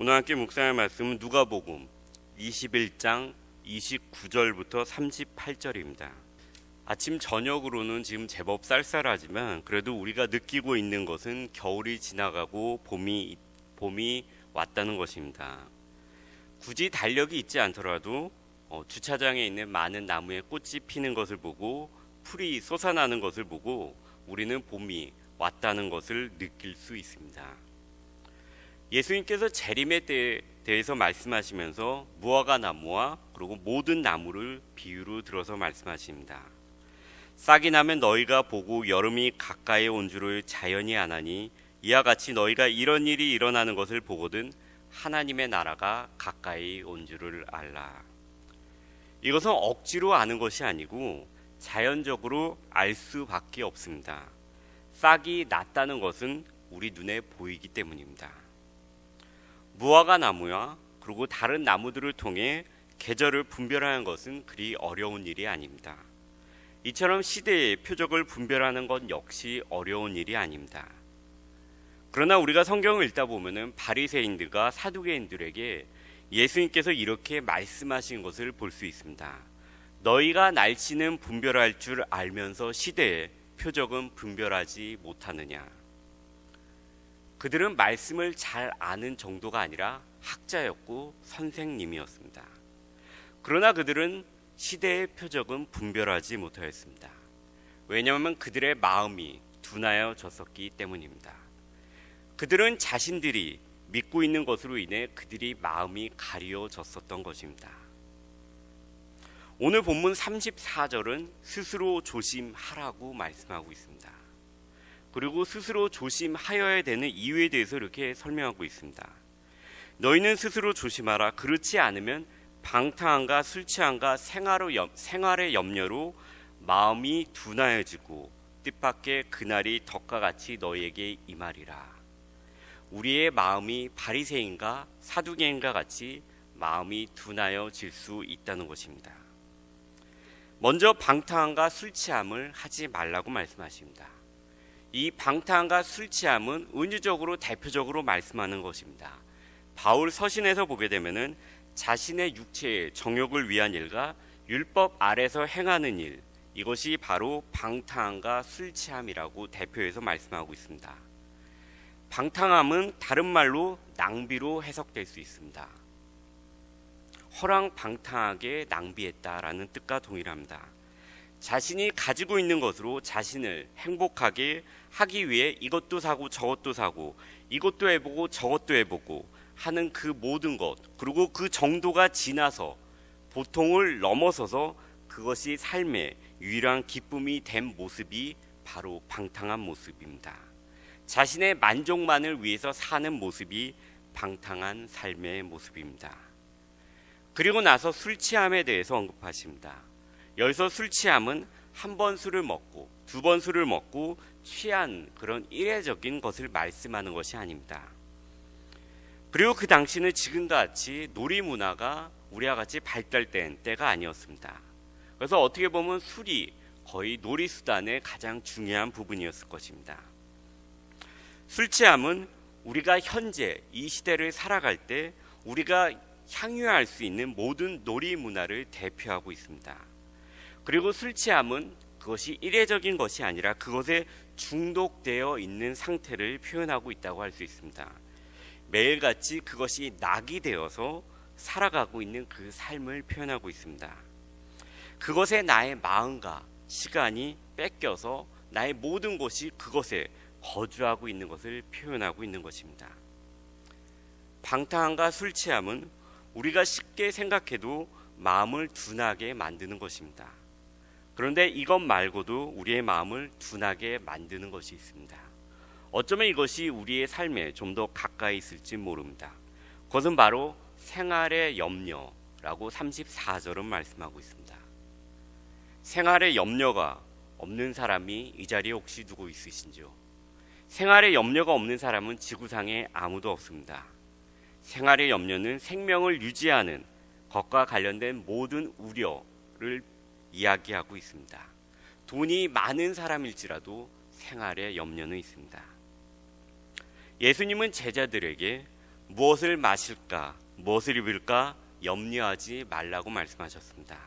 오늘 함께 묵상할 말씀은 누가복음 21장 29절부터 38절입니다. 아침 저녁으로는 지금 제법 쌀쌀하지만 그래도 우리가 느끼고 있는 것은 겨울이 지나가고 봄이 왔다는 것입니다. 굳이 달력이 있지 않더라도 주차장에 있는 많은 나무에 꽃이 피는 것을 보고 풀이 솟아나는 것을 보고 우리는 봄이 왔다는 것을 느낄 수 있습니다. 예수님께서 재림에 대해서 말씀하시면서 무화과 나무와 그리고 모든 나무를 비유로 들어서 말씀하십니다. 싹이 나면 너희가 보고 여름이 가까이 온 줄을 자연히 아나니 이와 같이 너희가 이런 일이 일어나는 것을 보거든 하나님의 나라가 가까이 온 줄을 알라. 이것은 억지로 아는 것이 아니고 자연적으로 알 수밖에 없습니다. 싹이 났다는 것은 우리 눈에 보이기 때문입니다. 무화과 나무와 그리고 다른 나무들을 통해 계절을 분별하는 것은 그리 어려운 일이 아닙니다. 이처럼 시대의 표적을 분별하는 것 역시 어려운 일이 아닙니다. 그러나 우리가 성경을 읽다 보면은 바리새인들과 사두개인들에게 예수님께서 이렇게 말씀하신 것을 볼 수 있습니다. 너희가 날씨는 분별할 줄 알면서 시대의 표적은 분별하지 못하느냐. 그들은 말씀을 잘 아는 정도가 아니라 학자였고 선생님이었습니다. 그러나 그들은 시대의 표적은 분별하지 못하였습니다. 왜냐하면 그들의 마음이 둔하여졌었기 때문입니다. 그들은 자신들이 믿고 있는 것으로 인해 그들이 마음이 가리워졌었던 것입니다. 오늘 본문 34절은 스스로 조심하라고 말씀하고 있습니다. 그리고 스스로 조심하여야 되는 이유에 대해서 이렇게 설명하고 있습니다. 너희는 스스로 조심하라. 그렇지 않으면 방탕함과 술 취함과 생활의 염려로 마음이 둔하여지고 뜻밖의 그날이 덕과 같이 너희에게 임하리라. 우리의 마음이 바리새인과 사두개인과 같이 마음이 둔하여질 수 있다는 것입니다. 먼저 방탕함과 술 취함을 하지 말라고 말씀하십니다. 이 방탕함과 술 취함은 은유적으로 대표적으로 말씀하는 것입니다. 바울 서신에서 보게 되면은 자신의 육체의 정욕을 위한 일과 율법 아래서 행하는 일, 이것이 바로 방탕함과 술 취함이라고 대표해서 말씀하고 있습니다. 방탕함은 다른 말로 낭비로 해석될 수 있습니다. 허랑방탕하게 낭비했다라는 뜻과 동일합니다. 자신이 가지고 있는 것으로 자신을 행복하게 하기 위해 이것도 사고 저것도 사고 이것도 해보고 저것도 해보고 하는 그 모든 것, 그리고 그 정도가 지나서 보통을 넘어서서 그것이 삶의 유일한 기쁨이 된 모습이 바로 방탕한 모습입니다. 자신의 만족만을 위해서 사는 모습이 방탕한 삶의 모습입니다. 그리고 나서 술 취함에 대해서 언급하십니다. 여기서 술 취함은 한 번 술을 먹고 두 번 술을 먹고 취한 그런 이례적인 것을 말씀하는 것이 아닙니다. 그리고 그 당시는 지금과 같이 놀이 문화가 우리와 같이 발달된 때가 아니었습니다. 그래서 어떻게 보면 술이 거의 놀이수단의 가장 중요한 부분이었을 것입니다. 술 취함은 우리가 현재 이 시대를 살아갈 때 우리가 향유할 수 있는 모든 놀이 문화를 대표하고 있습니다. 그리고 술 취함은 그것이 이례적인 것이 아니라 그것에 중독되어 있는 상태를 표현하고 있다고 할 수 있습니다. 매일같이 그것이 낙이 되어서 살아가고 있는 그 삶을 표현하고 있습니다. 그것에 나의 마음과 시간이 뺏겨서 나의 모든 것이 그것에 거주하고 있는 것을 표현하고 있는 것입니다. 방탕함과 술 취함은 우리가 쉽게 생각해도 마음을 둔하게 만드는 것입니다. 그런데 이것 말고도 우리의 마음을 둔하게 만드는 것이 있습니다. 어쩌면 이것이 우리의 삶에 좀 더 가까이 있을지 모릅니다. 그것은 바로 생활의 염려라고 34절은 말씀하고 있습니다. 생활의 염려가 없는 사람이 이 자리에 혹시 누구 있으신지요? 생활의 염려가 없는 사람은 지구상에 아무도 없습니다. 생활의 염려는 생명을 유지하는 것과 관련된 모든 우려를 이야기하고 있습니다. 돈이 많은 사람일지라도 생활에 염려는 있습니다. 예수님은 제자들에게 무엇을 마실까, 무엇을 입을까 염려하지 말라고 말씀하셨습니다.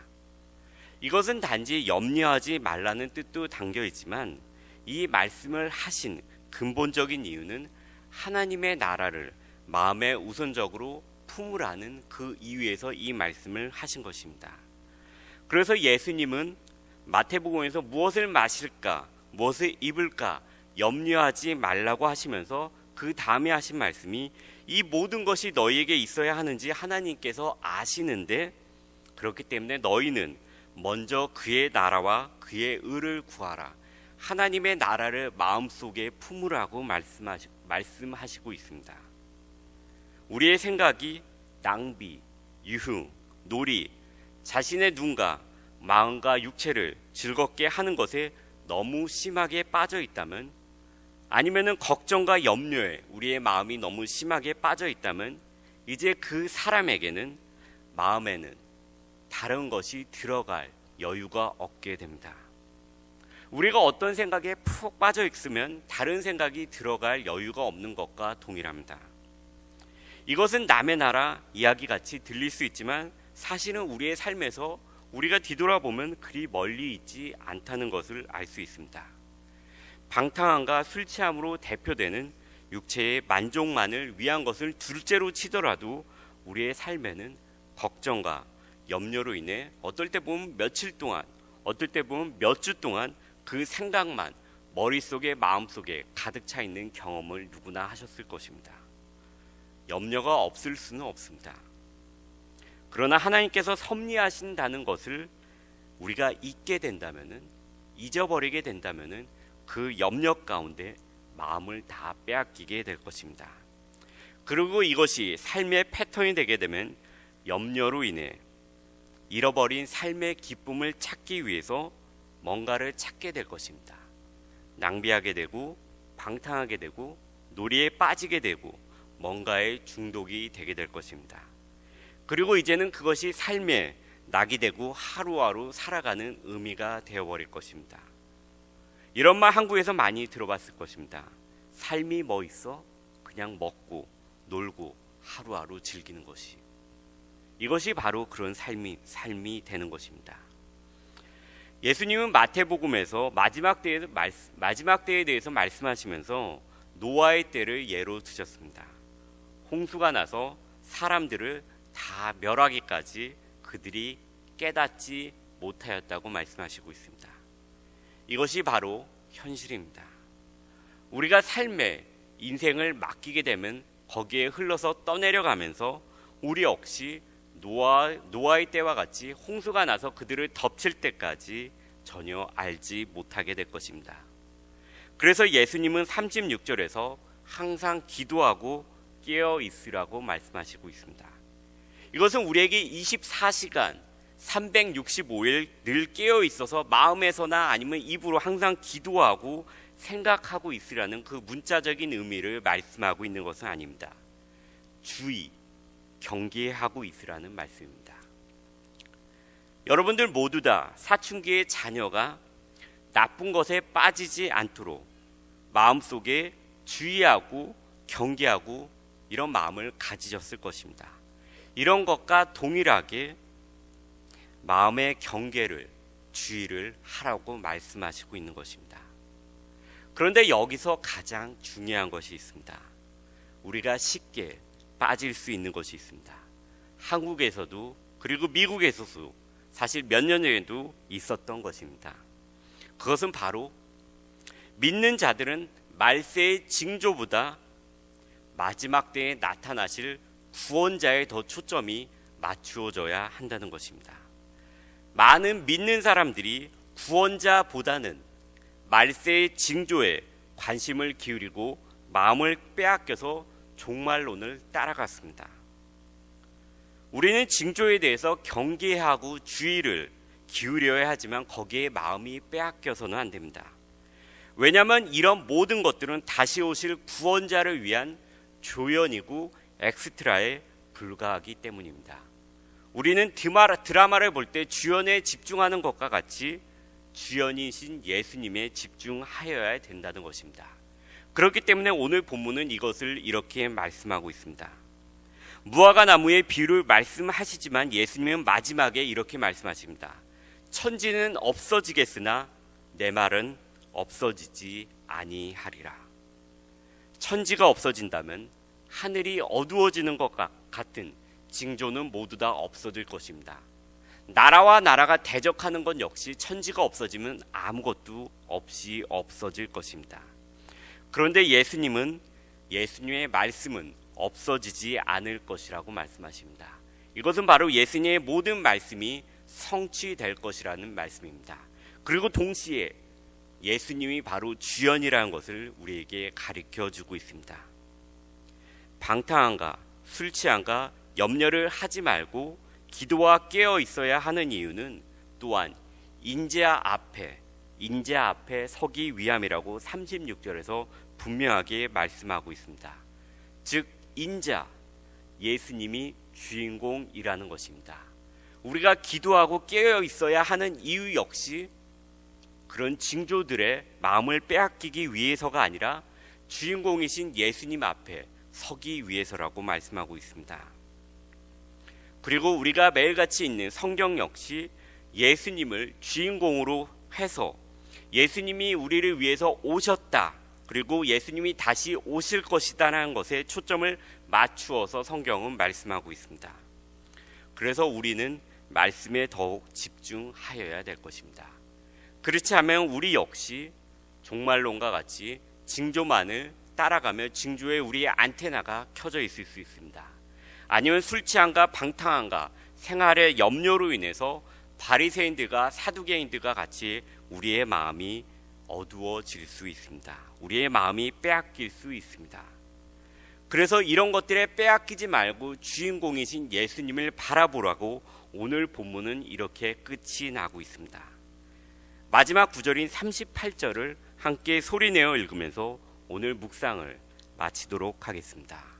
이것은 단지 염려하지 말라는 뜻도 담겨 있지만 이 말씀을 하신 근본적인 이유는 하나님의 나라를 마음에 우선적으로 품으라는 그 이유에서 이 말씀을 하신 것입니다. 그래서 예수님은 마태복음에서 무엇을 마실까, 무엇을 입을까 염려하지 말라고 하시면서 그 다음에 하신 말씀이 이 모든 것이 너희에게 있어야 하는지 하나님께서 아시는데 그렇기 때문에 너희는 먼저 그의 나라와 그의 의를 구하라. 하나님의 나라를 마음속에 품으라고 말씀하시고 있습니다. 우리의 생각이 낭비, 유흥, 놀이, 자신의 눈과 마음과 육체를 즐겁게 하는 것에 너무 심하게 빠져 있다면, 아니면은 걱정과 염려에 우리의 마음이 너무 심하게 빠져 있다면 이제 그 사람에게는 마음에는 다른 것이 들어갈 여유가 없게 됩니다. 우리가 어떤 생각에 푹 빠져 있으면 다른 생각이 들어갈 여유가 없는 것과 동일합니다. 이것은 남의 나라 이야기 같이 들릴 수 있지만 사실은 우리의 삶에서 우리가 뒤돌아보면 그리 멀리 있지 않다는 것을 알 수 있습니다. 방탕함과 술 취함으로 대표되는 육체의 만족만을 위한 것을 둘째로 치더라도 우리의 삶에는 걱정과 염려로 인해 어떨 때 보면 며칠 동안, 어떨 때 보면 몇 주 동안 그 생각만 머릿속에 마음속에 가득 차 있는 경험을 누구나 하셨을 것입니다. 염려가 없을 수는 없습니다. 그러나 하나님께서 섭리하신다는 것을 우리가 잊게 된다면은, 잊어버리게 된다면은 그 염려 가운데 마음을 다 빼앗기게 될 것입니다. 그리고 이것이 삶의 패턴이 되게 되면 염려로 인해 잃어버린 삶의 기쁨을 찾기 위해서 뭔가를 찾게 될 것입니다. 낭비하게 되고 방탕하게 되고 놀이에 빠지게 되고 뭔가에 중독이 되게 될 것입니다. 그리고 이제는 그것이 삶의 낙이 되고 하루하루 살아가는 의미가 되어버릴 것입니다. 이런 말 한국에서 많이 들어봤을 것입니다. 삶이 뭐 있어? 그냥 먹고 놀고 하루하루 즐기는 것이. 이것이 바로 그런 삶이 되는 것입니다. 예수님은 마태복음에서 마지막 때에 대해서 말씀하시면서 노아의 때를 예로 드셨습니다. 홍수가 나서 사람들을 다 멸하기까지 그들이 깨닫지 못하였다고 말씀하시고 있습니다. 이것이 바로 현실입니다. 우리가 삶에 인생을 맡기게 되면 거기에 흘러서 떠내려가면서 우리 역시 노아의 때와 같이 홍수가 나서 그들을 덮칠 때까지 전혀 알지 못하게 될 것입니다. 그래서 예수님은 36절에서 항상 기도하고 깨어 있으라고 말씀하시고 있습니다. 이것은 우리에게 24시간 365일 늘 깨어 있어서 마음에서나 아니면 입으로 항상 기도하고 생각하고 있으라는 그 문자적인 의미를 말씀하고 있는 것은 아닙니다. 주의, 경계하고 있으라는 말씀입니다. 여러분들 모두 다 사춘기의 자녀가 나쁜 것에 빠지지 않도록 마음속에 주의하고 경계하고 이런 마음을 가지셨을 것입니다. 이런 것과 동일하게 마음의 경계를, 주의를 하라고 말씀하시고 있는 것입니다. 그런데 여기서 가장 중요한 것이 있습니다. 우리가 쉽게 빠질 수 있는 것이 있습니다. 한국에서도 그리고 미국에서도 사실 몇 년 전에도 있었던 것입니다. 그것은 바로 믿는 자들은 말세의 징조보다 마지막 때에 나타나실 구원자에 더 초점이 맞추어져야 한다는 것입니다. 많은 믿는 사람들이 구원자보다는 말세의 징조에 관심을 기울이고 마음을 빼앗겨서 종말론을 따라갔습니다. 우리는 징조에 대해서 경계하고 주의를 기울여야 하지만 거기에 마음이 빼앗겨서는 안 됩니다. 왜냐하면 이런 모든 것들은 다시 오실 구원자를 위한 조연이고 엑스트라에 불과하기 때문입니다. 우리는 드라마를 볼 때 주연에 집중하는 것과 같이 주연이신 예수님에 집중하여야 된다는 것입니다. 그렇기 때문에 오늘 본문은 이것을 이렇게 말씀하고 있습니다. 무화과 나무의 비유를 말씀하시지만 예수님은 마지막에 이렇게 말씀하십니다. 천지는 없어지겠으나 내 말은 없어지지 아니하리라. 천지가 없어진다면 하늘이 어두워지는 것 같은 징조는 모두 다 없어질 것입니다. 나라와 나라가 대적하는 것 역시 천지가 없어지면 아무것도 없이 없어질 것입니다. 그런데 예수님의 말씀은 없어지지 않을 것이라고 말씀하십니다. 이것은 바로 예수님의 모든 말씀이 성취될 것이라는 말씀입니다. 그리고 동시에 예수님이 바로 주연이라는 것을 우리에게 가르쳐주고 있습니다. 방탕함과 술 취함과 염려를 하지 말고 기도와 깨어 있어야 하는 이유는 또한 인자 앞에 서기 위함이라고 36절에서 분명하게 말씀하고 있습니다. 즉 인자, 예수님이 주인공이라는 것입니다. 우리가 기도하고 깨어 있어야 하는 이유 역시 그런 징조들의 마음을 빼앗기기 위해서가 아니라 주인공이신 예수님 앞에 서기 위해서라고 말씀하고 있습니다. 그리고 우리가 매일같이 읽는 성경 역시 예수님을 주인공으로 해서 예수님이 우리를 위해서 오셨다, 그리고 예수님이 다시 오실 것이다라는 것에 초점을 맞추어서 성경은 말씀하고 있습니다. 그래서 우리는 말씀에 더욱 집중하여야 될 것입니다. 그렇지 않으면 우리 역시 종말론과 같이 징조만을 따라가며 징조에 우리의 안테나가 켜져 있을 수 있습니다. 아니면 술 취함과 방탕함과 생활의 염려로 인해서 바리새인들과 사두개인들과 같이 우리의 마음이 어두워질 수 있습니다. 우리의 마음이 빼앗길 수 있습니다. 그래서 이런 것들에 빼앗기지 말고 주인공이신 예수님을 바라보라고 오늘 본문은 이렇게 끝이 나고 있습니다. 마지막 구절인 38절을 함께 소리내어 읽으면서 오늘 묵상을 마치도록 하겠습니다.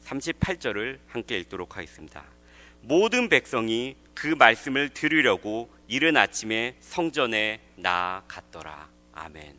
38절을 함께 읽도록 하겠습니다. 모든 백성이 그 말씀을 들으려고 이른 아침에 성전에 나아갔더라. 아멘.